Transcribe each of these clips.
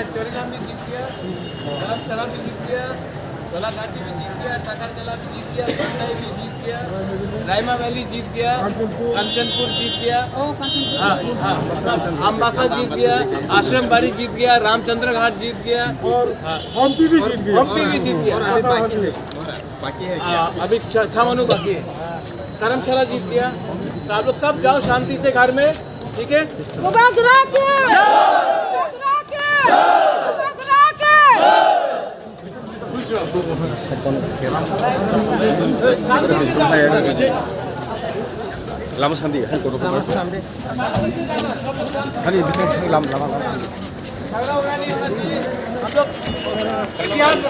चोरीलाम भी जीत गया, शराब भी जीत गया, गोलाघाटी भी जीत गया, टाकरकला भी जीत गया, बंदाई भी जीत गया, रायमा वैली जीत गया, कंचनपुर जीत गया, अम्बासा जीत गया, आश्रम बाड़ी जीत गया, रामचंद्र घाट जीत गया और हम्पी भी जीत गया। अभी छामनू बाकी है, करमशाला जीत गया। तो आप लोग सब जाओ शांति से घर में, ठीक है? lama sandi hai ko hari bisa lama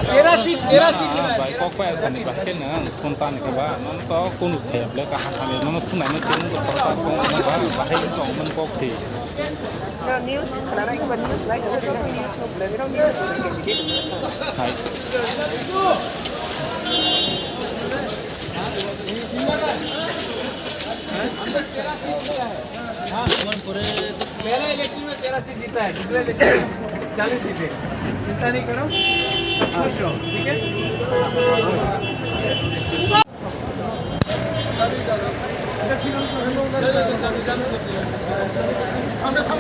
तेरा सीट भाई को पे धनी बाके न कोनता ने बा मन तो कोन खेब ले का हामे मन सुना न तेन को पता को बा बाहे को मन को थे न्यूज़ खलाना के बन न्यूज़ लाइक हाय पहले इलेक्शन में 13 सीट जीता है, दूसरे इलेक्शन में 40 सीटें। चिंता नहीं करो, खुश रहो, ठीक है? थांदे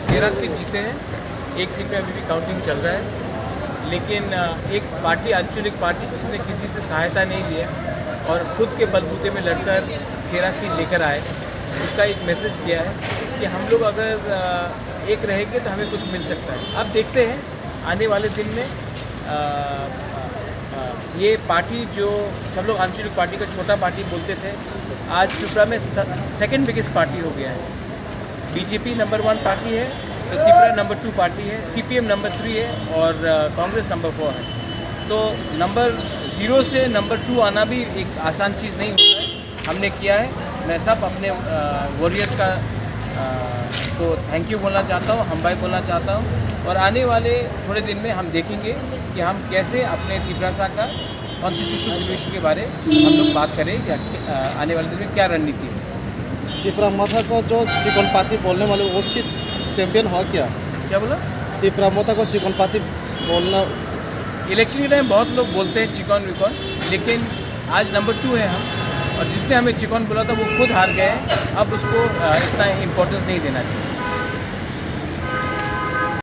13 सीट जीते हैं, एक सीट पे अभी भी काउंटिंग चल रहा है, लेकिन एक पार्टी आंचलिक पार्टी जिसने किसी से सहायता नहीं लिया और खुद के बलबूते में लड़कर 13 सीट लेकर आए, उसका एक मैसेज दिया है कि हम लोग अगर एक रहेंगे तो हमें कुछ मिल सकता है। अब देखते हैं आने वाले दिन में ये पार्टी जो सब लोग आंचलिक पार्टी का छोटा पार्टी बोलते थे, आज त्रिपुरा में सेकंड बिगेस्ट पार्टी हो गया है। बीजेपी नंबर 1 पार्टी है, तो त्रिपुरा नंबर 2 पार्टी है, सीपीएम नंबर 3 है और कांग्रेस नंबर 4 है। तो नंबर 0 से नंबर 2 आना भी एक आसान चीज़ नहीं होता है, हमने किया है। मैं सब अपने वॉरियर्स का तो थैंक यू बोलना चाहता हूँ, हम भाई बोलना चाहता हूँ। और आने वाले थोड़े दिन में हम देखेंगे कि हम कैसे अपने त्रिपुरा का कॉन्स्टिट्यूशनल सोल्यूशन के बारे हम लोग बात करें कि आने वाले दिन में क्या रणनीति है। त्रिपुरा माथा को जो चिकन पाती बोलने वाले वो सीट चैंपियन हुआ क्या बोला? त्रिपुरा माता को चिकन पाती बोलना इलेक्शन के टाइम बहुत लोग बोलते हैं चिकन विकॉन, लेकिन आज नंबर 2 है हम, और जिसने हमें चिकन बोला था वो खुद हार गए हैं। अब उसको इतना इम्पोर्टेंस नहीं देना चाहिए।